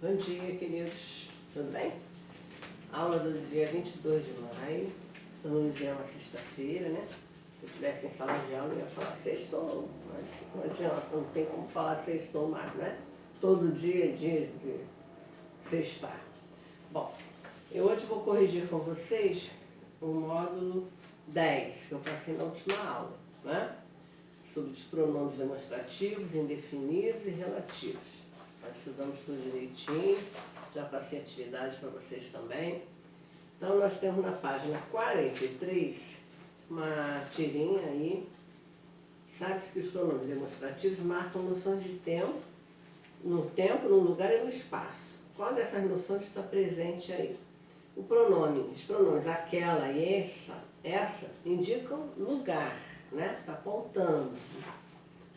Bom dia, queridos. Tudo bem? Aula do dia 22 de maio. Hoje é uma sexta-feira, né? Se eu estivesse em sala de aula, eu ia falar sextou, mas não adianta, não tem como falar sextou mais, né? Todo dia é dia de sextar. Bom, eu hoje vou corrigir com vocês o módulo 10, que eu passei na última aula, né? Sobre os pronomes demonstrativos, indefinidos e relativos. Nós estudamos tudo direitinho, já passei atividades para vocês também. Então, nós temos na página 43 uma tirinha aí. Sabe-se que os pronomes demonstrativos marcam noções de tempo, no lugar e no espaço. Qual dessas noções está presente aí? Os pronomes aquela e essa indicam lugar, né? Está apontando.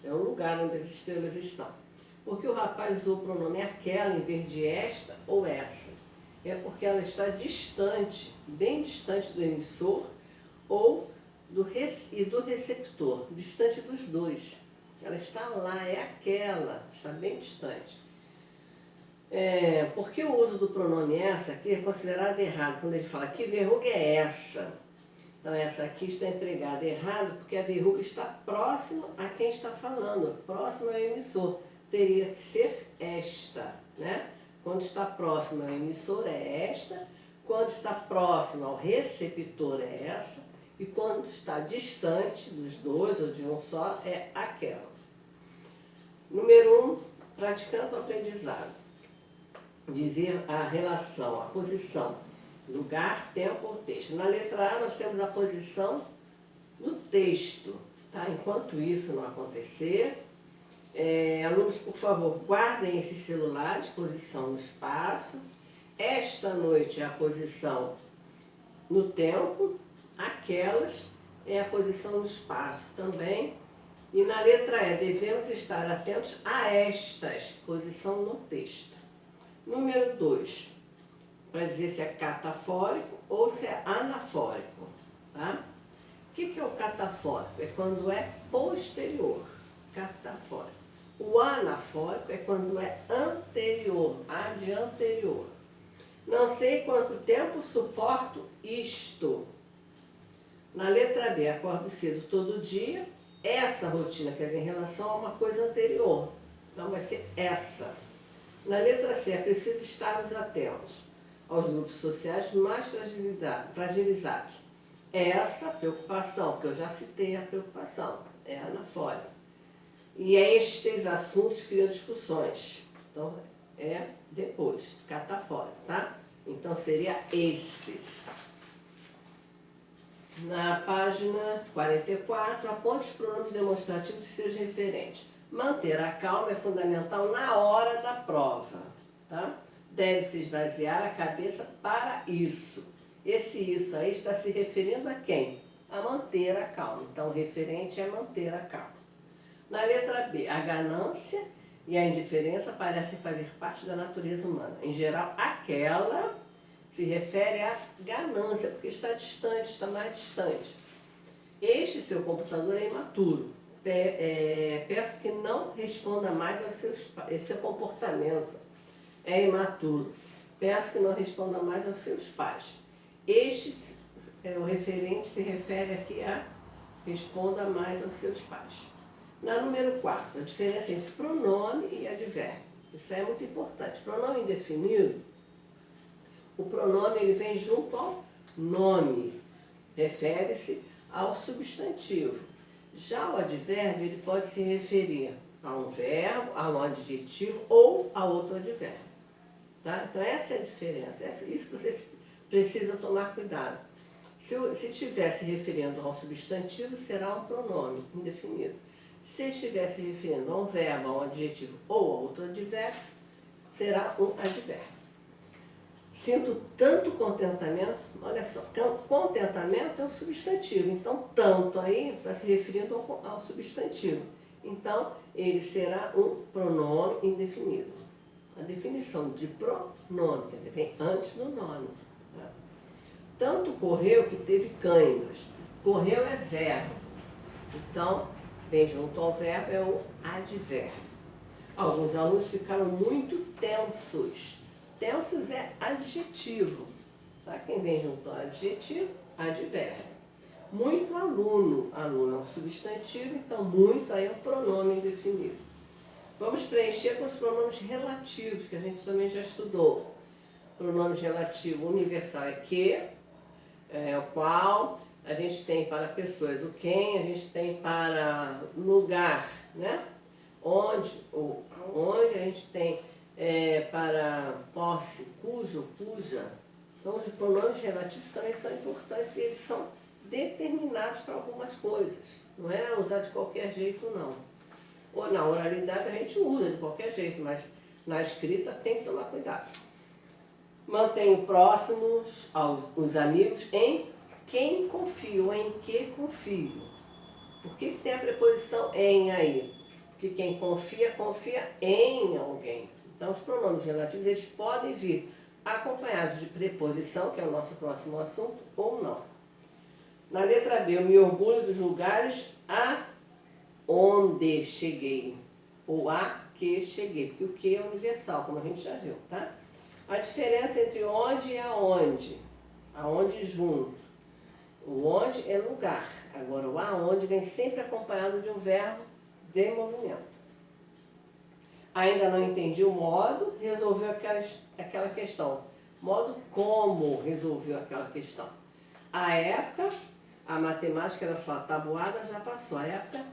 É o lugar onde as estrelas estão. Porque o rapaz usou o pronome aquela em vez de esta ou essa? É porque ela está distante, bem distante do emissor ou do receptor, distante dos dois. Ela está lá, é aquela, está bem distante. Porque o uso do pronome essa aqui é considerado errado, quando ele fala que verruga é essa? Então essa aqui está empregada errado porque a verruga está próximo a quem está falando, próximo ao emissor. Teria que ser esta, né? Quando está próximo ao emissor é esta, quando está próximo ao receptor é essa, e quando está distante dos dois ou de um só é aquela. Número 1, praticando o aprendizado. Dizer a relação, a posição, lugar, tempo ou texto. Na letra A nós temos a posição do texto, tá? Enquanto isso não acontecer, alunos, por favor, guardem esses celulares, posição no espaço. Esta noite é a posição no tempo, aquelas é a posição no espaço também. E na letra E, devemos estar atentos a estas, posição no texto. Número 2, para dizer se é catafórico ou se é anafórico, tá? O que é o catafórico? É quando é posterior, catafórico. O anafórico é quando é anterior, ad anterior. Não sei quanto tempo suporto isto. Na letra B, acordo cedo todo dia. Essa rotina, quer dizer, em relação a uma coisa anterior. Então vai ser essa. Na letra C, é preciso estarmos atentos aos grupos sociais mais fragilizados. Essa preocupação, porque eu já citei a preocupação, é anafórica. E estes assuntos criam discussões. Então, é depois, catafórico, tá? Então, seria estes. Na página 44, aponte os pronomes demonstrativos e seus referentes. Manter a calma é fundamental na hora da prova, tá? Deve-se esvaziar a cabeça para isso. Esse isso aí está se referindo a quem? A manter a calma. Então, o referente é manter a calma. Na letra B, a ganância e a indiferença parecem fazer parte da natureza humana. Em geral, aquela se refere à ganância, porque está distante, está mais distante. Este seu computador é imaturo. Peço que não responda mais aos seus pais. Esse seu comportamento é imaturo. Peço que não responda mais aos seus pais. O referente se refere aqui a responda mais aos seus pais. Na número 4, a diferença entre pronome e advérbio. Isso é muito importante. Pronome indefinido, o pronome ele vem junto ao nome, refere-se ao substantivo. Já o advérbio ele pode se referir a um verbo, a um adjetivo ou a outro advérbio. Tá? Então essa é a diferença, isso que vocês precisam tomar cuidado. Se estiver se referindo a um substantivo, será um pronome indefinido. Se estiver se referindo a um verbo, a um adjetivo ou a outro advérbio, será um advérbio. Sinto tanto contentamento, olha só, contentamento é um substantivo, então tanto aí está se referindo ao substantivo. Então, ele será um pronome indefinido. A definição de pronome, quer dizer, vem antes do nome. Tá? Tanto correu que teve cãibras. Correu é verbo. Então, vem junto ao verbo, é o advérbio. Alguns alunos ficaram muito tensos. Tensos é adjetivo. Tá? Quem vem junto ao adjetivo, advérbio. Muito aluno. Aluno é um substantivo, então muito aí é um pronome indefinido. Vamos preencher com os pronomes relativos, que a gente também já estudou. Pronomes relativos universal é que, é o qual. A gente tem para pessoas o quem, a gente tem para lugar, né? Onde, ou aonde, a gente tem para posse, cujo, cuja. Então, os pronomes relativos também são importantes e eles são determinados para algumas coisas. Não é usar de qualquer jeito, não. Ou na oralidade a gente usa de qualquer jeito, mas na escrita tem que tomar cuidado. Mantenho próximos os amigos em quem confio, em que confio. Por que tem a preposição em aí? Porque quem confia, confia em alguém. Então, os pronomes relativos, eles podem vir acompanhados de preposição, que é o nosso próximo assunto, ou não. Na letra B, eu me orgulho dos lugares aonde cheguei, ou a que cheguei, porque o que é universal, como a gente já viu, tá? A diferença entre onde e aonde. Aonde junto. O onde é lugar. Agora, o aonde vem sempre acompanhado de um verbo de movimento. Ainda não entendi o modo, resolveu aquela questão. Modo como resolveu aquela questão. A época, a matemática era só tabuada, já passou. A época,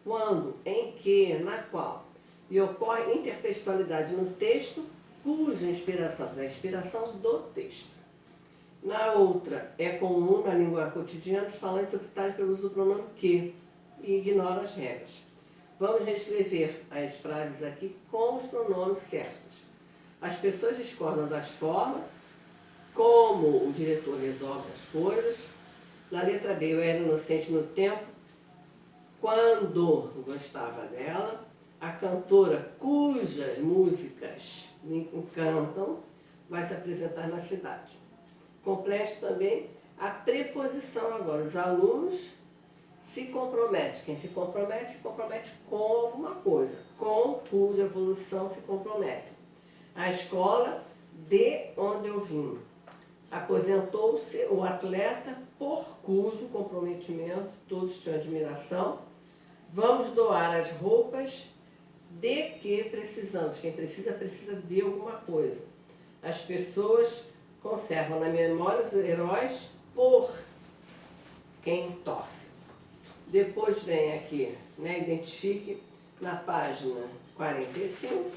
quando, em que, na qual. E ocorre intertextualidade no texto, cuja inspiração, da inspiração do texto. Na outra, é comum na língua cotidiana os falantes optarem pelo uso do pronome que e ignoram as regras. Vamos reescrever as frases aqui com os pronomes certos. As pessoas discordam das formas, como o diretor resolve as coisas. Na letra B, eu era inocente no tempo, quando gostava dela. A cantora cujas músicas me encantam vai se apresentar na cidade. Complete também a preposição agora. Os alunos se comprometem. Quem se compromete com alguma coisa. Com cuja evolução se compromete. A escola de onde eu vim. Aposentou-se o atleta por cujo comprometimento todos tinham admiração. Vamos doar as roupas de que precisamos. Quem precisa, precisa de alguma coisa. As pessoas conservam na memória os heróis por quem torce. Depois vem aqui, né, identifique na página 45,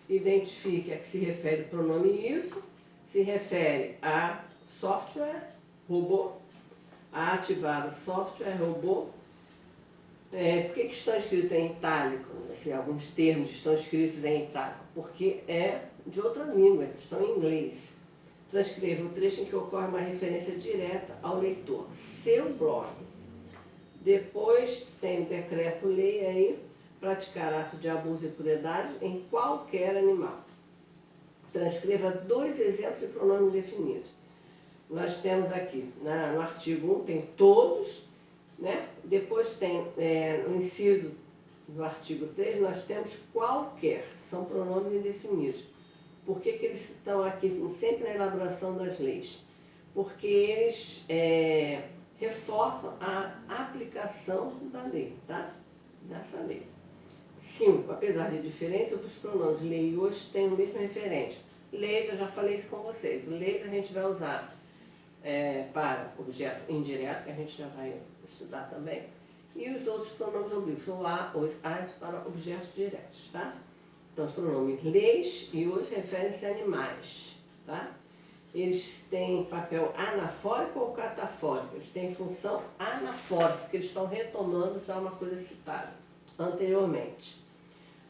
identifique a que se refere o pronome isso, se refere a software, robô, a ativar o software, robô. Por que estão escritos em itálico? Assim, alguns termos estão escritos em itálico, porque é de outra língua, estão em inglês. Transcreva o trecho em que ocorre uma referência direta ao leitor, seu blog. Depois tem o decreto-lei aí, praticar ato de abuso e crueldade em qualquer animal. Transcreva 2 exemplos de pronomes definidos. Nós temos aqui, no artigo 1, tem todos, né? Depois tem, no inciso do artigo 3, nós temos qualquer, são pronomes indefinidos. Por que eles estão aqui sempre na elaboração das leis? Porque eles reforçam a aplicação da lei, tá? Dessa lei. 5. Apesar de diferença, os pronomes lei e hoje têm o mesmo referente. Leis, eu já falei isso com vocês. Leis a gente vai usar para objeto indireto, que a gente já vai estudar também. E os outros pronomes oblíquos, o a, os as, para objetos diretos, tá? Então, os pronomes leis e hoje referem-se a animais, tá? Eles têm papel anafórico ou catafórico? Eles têm função anafórica, porque eles estão retomando já uma coisa citada anteriormente.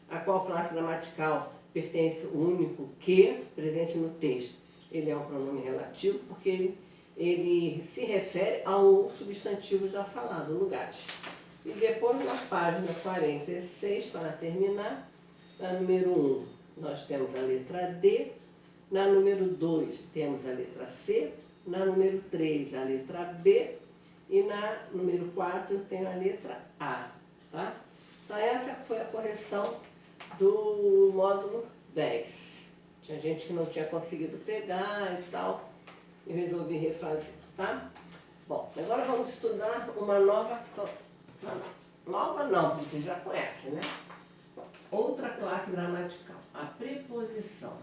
A qual classe gramatical pertence o único que presente no texto? Ele é um pronome relativo porque ele se refere ao substantivo já falado, lugares. E depois, na página 46, para terminar, na número 1, nós temos a letra D, na número 2, temos a letra C, na número 3, a letra B, e na número 4, tem a letra A, tá? Então, essa foi a correção do módulo 10. Tinha gente que não tinha conseguido pegar e tal, e resolvi refazer, tá? Bom, agora vamos estudar uma nova... Nova não, vocês já conhecem, né? Outra classe gramatical, a preposição.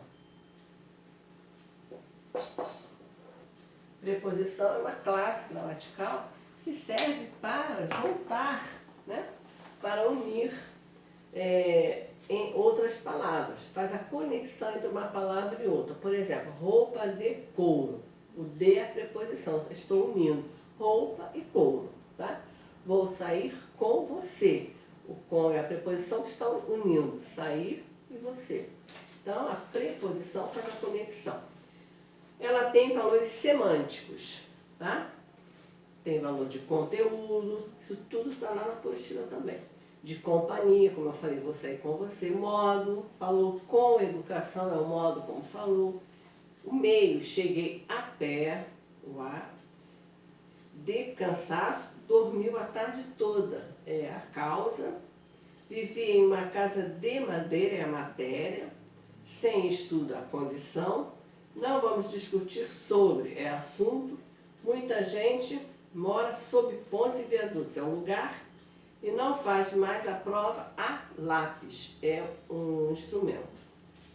Preposição é uma classe gramatical que serve para juntar, né? Para unir em outras palavras. Faz a conexão entre uma palavra e outra. Por exemplo, roupa de couro. O de é a preposição. Estou unindo roupa e couro, tá? Vou sair com você. O com e a preposição estão unindo. Sair e você. Então, a preposição faz a conexão. Ela tem valores semânticos, tá? Tem valor de conteúdo, isso tudo está lá na apostila também. De companhia, como eu falei, vou sair com você. Modo, falou com educação, é o modo como falou. O meio, cheguei a pé, o a. De cansaço, dormiu a tarde toda, é a causa. Vivi em uma casa de madeira, é a matéria. Sem estudo, a condição. Não vamos discutir sobre, é assunto. Muita gente mora sob pontes e viadutos, é um lugar. E não faz mais a prova a lápis, é um instrumento.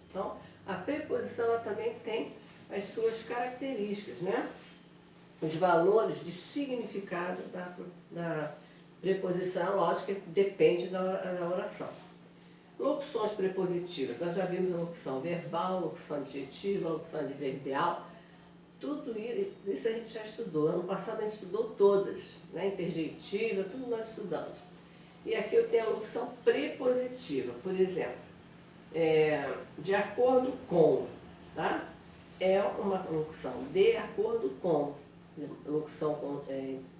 Então, a preposição ela também tem as suas características, né? Os valores de significado da preposição, lógico que depende da oração. Locuções prepositivas, nós já vimos a locução verbal, locução adjetiva, locução adverbial. Tudo isso a gente já estudou. Ano passado a gente estudou todas, né? Interjeitiva, tudo nós estudamos. E aqui eu tenho a locução prepositiva, por exemplo, de acordo com, tá? É uma locução de acordo com, locução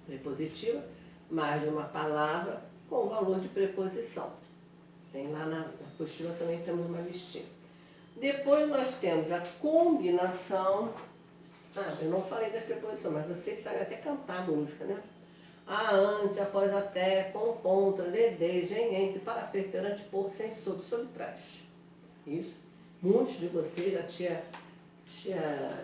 prepositiva, mais de uma palavra com valor de preposição. Tem lá na apostila também temos uma listinha. Depois nós temos a combinação. Eu não falei das preposições, mas vocês sabem até cantar a música, né? A, ante, após, até, com, contra, de, desde, em, entre, para, perante, por, sem, sobre, sobre, trás. Isso. Muitos de vocês, a tia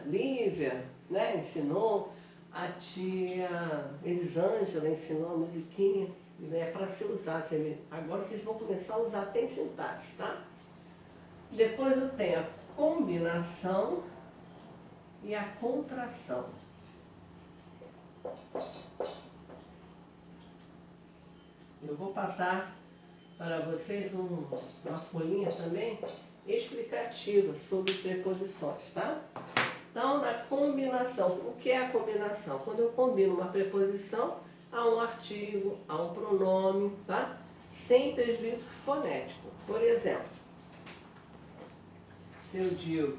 Lívia, né, ensinou, a tia Elisângela ensinou a musiquinha. É para ser usado. Agora vocês vão começar a usar até em sintaxe, tá? Depois eu tenho a combinação e a contração. Eu vou passar para vocês uma folhinha também explicativa sobre preposições, tá? Então, na combinação, o que é a combinação? Quando eu combino uma preposição a um artigo, a um pronome, tá? Sem prejuízo fonético. Por exemplo, se eu digo,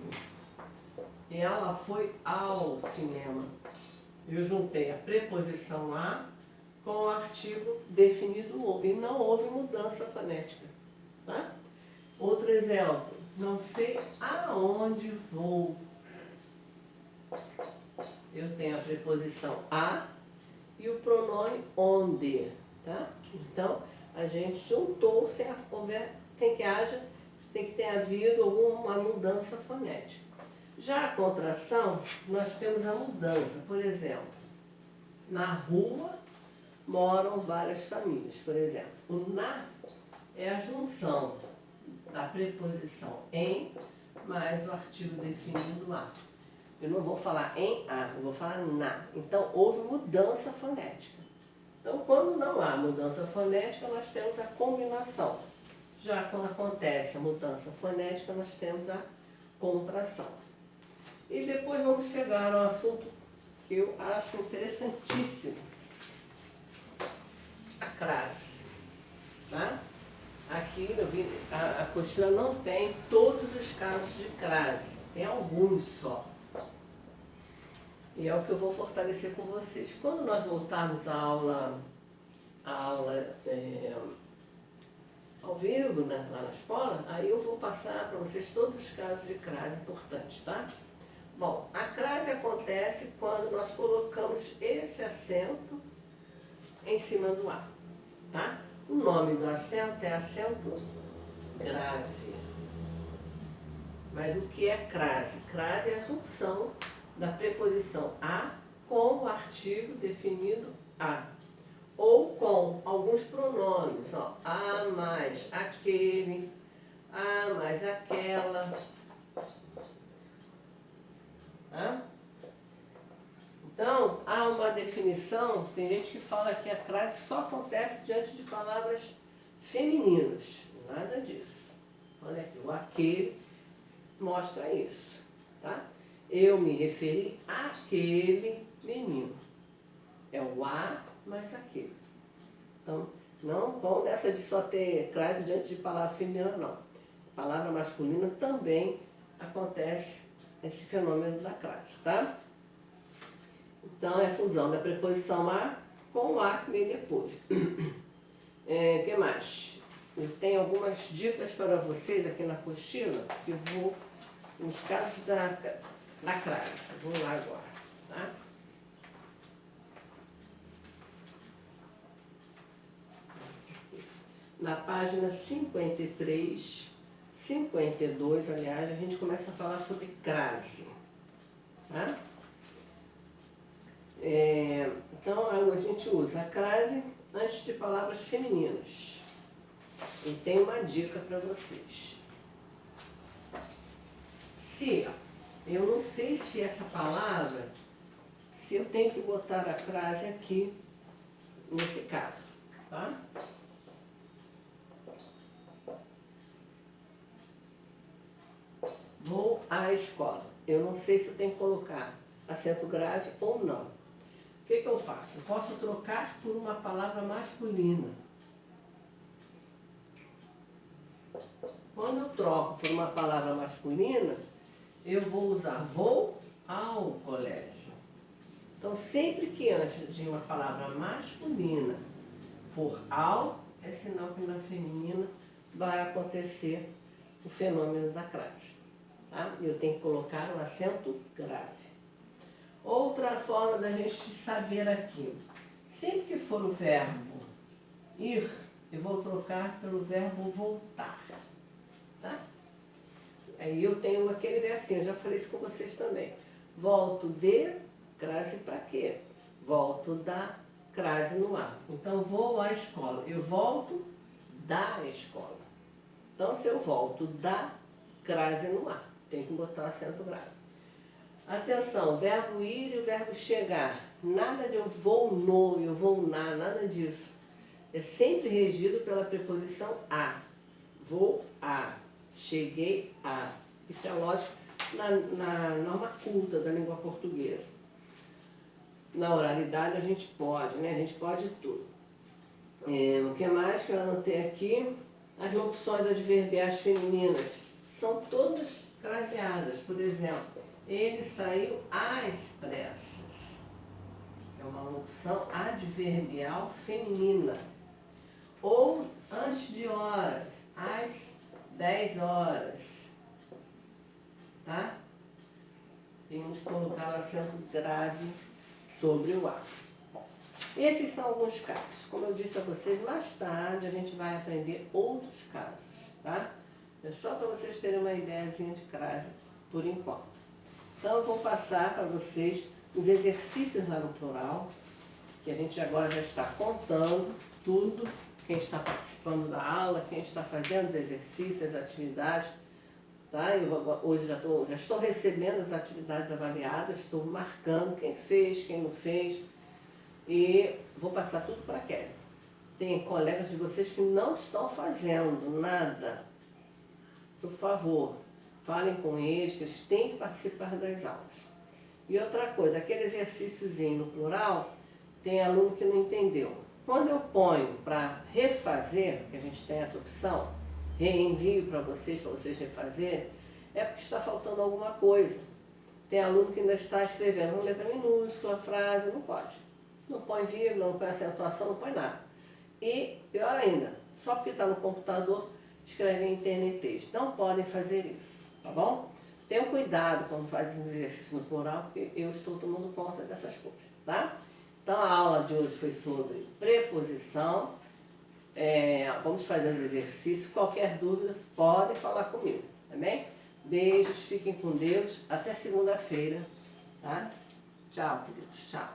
ela foi ao cinema, eu juntei a preposição a com o artigo definido o, e não houve mudança fonética, tá? Outro exemplo, não sei aonde vou. Eu tenho a preposição a e o pronome onde, tá? Então, a gente juntou, se houver, tem que ter havido alguma mudança fonética. Já a contração, nós temos a mudança. Por exemplo, na rua moram várias famílias. Por exemplo, o na é a junção da preposição em mais o artigo definido a. Eu não vou falar em a, eu vou falar na. Então, houve mudança fonética. Então, quando não há mudança fonética, nós temos a combinação. Já quando acontece a mudança fonética, nós temos a contração. E depois vamos chegar ao assunto que eu acho interessantíssimo. A crase. Tá? Aqui eu vi, a apostila não tem todos os casos de crase. Tem alguns só. E é o que eu vou fortalecer com vocês. Quando nós voltarmos à aula ao vivo, né, lá na escola, aí eu vou passar para vocês todos os casos de crase importantes, tá? Bom, a crase acontece quando nós colocamos esse acento em cima do A, tá? O nome do acento é acento grave. Mas o que é crase? Crase é a junção da preposição a com o artigo definido a. Ou com alguns pronomes, ó, a mais aquele, a mais aquela. Tá? Então, há uma definição, tem gente que fala que a crase só acontece diante de palavras femininas. Nada disso. Olha aqui, o aquele mostra isso, tá? Eu me referi àquele menino. É o a mais aquele. Então, não vão nessa de só ter crase diante de palavra feminina, não. Palavra masculina também acontece esse fenômeno da crase, tá? Então, é a fusão da preposição a com o a que vem depois. Que mais? Eu tenho algumas dicas para vocês aqui na apostila, que eu vou nos casos da crase. Vamos lá agora, tá? Na página 53, 52, aliás, a gente começa a falar sobre crase, tá? Então, a gente usa a crase antes de palavras femininas. E tem uma dica para vocês. Eu não sei se essa palavra, se eu tenho que botar a crase aqui, nesse caso, tá? Vou à escola. Eu não sei se eu tenho que colocar acento grave ou não. O que eu faço? Eu posso trocar por uma palavra masculina. Quando eu troco por uma palavra masculina, eu vou usar vou ao colégio. Então, sempre que antes de uma palavra masculina for ao, é sinal que na feminina vai acontecer o fenômeno da crase. Tá? Eu tenho que colocar o acento grave. Outra forma da gente saber aqui. Sempre que for o verbo ir, eu vou trocar pelo verbo voltar. Tá? Aí eu tenho aquele versinho, eu já falei isso com vocês também. Volto de crase para quê? Volto da crase no ar. Então, vou à escola. Eu volto da escola. Então, se eu volto da crase no ar, tem que botar o acento grave. Atenção, verbo ir e o verbo chegar. Nada de eu vou no, eu vou na, nada disso. É sempre regido pela preposição a. Vou a, cheguei a. Isso é lógico na norma culta da língua portuguesa. Na oralidade a gente pode, né? A gente pode tudo. O que mais que eu anotei aqui? As locuções adverbiais femininas são todas craseadas. Por exemplo, ele saiu às pressas. É uma locução adverbial feminina. Ou antes de horas, às 10 horas. Tá? Temos que colocar o acento grave sobre o A. Esses são alguns casos. Como eu disse a vocês, mais tarde a gente vai aprender outros casos, tá? É só para vocês terem uma ideiazinha de crase por enquanto. Então eu vou passar para vocês os exercícios lá no plural, que a gente agora já está contando tudo, quem está participando da aula, quem está fazendo os exercícios, as atividades. Tá? Eu hoje já estou recebendo as atividades avaliadas, estou marcando quem fez, quem não fez e vou passar tudo para a Kelly. Tem colegas de vocês que não estão fazendo nada. Por favor, falem com eles que eles têm que participar das aulas. E outra coisa, aquele exercíciozinho no plural, tem aluno que não entendeu. Quando eu ponho para refazer, que a gente tem essa opção, reenvio para vocês refazerem, é porque está faltando alguma coisa. Tem aluno que ainda está escrevendo uma letra minúscula, frase, não pode. Não põe vírgula, não põe acentuação, não põe nada. E, pior ainda, só porque está no computador, escreve em internetês. Não podem fazer isso, tá bom? Tenham cuidado quando fazem exercício no plural, porque eu estou tomando conta dessas coisas, tá? Então, a aula de hoje foi sobre preposição. Vamos fazer os exercícios. Qualquer dúvida, podem falar comigo, tá bem? Beijos, fiquem com Deus. Até segunda-feira, tá? Tchau, queridos. Tchau.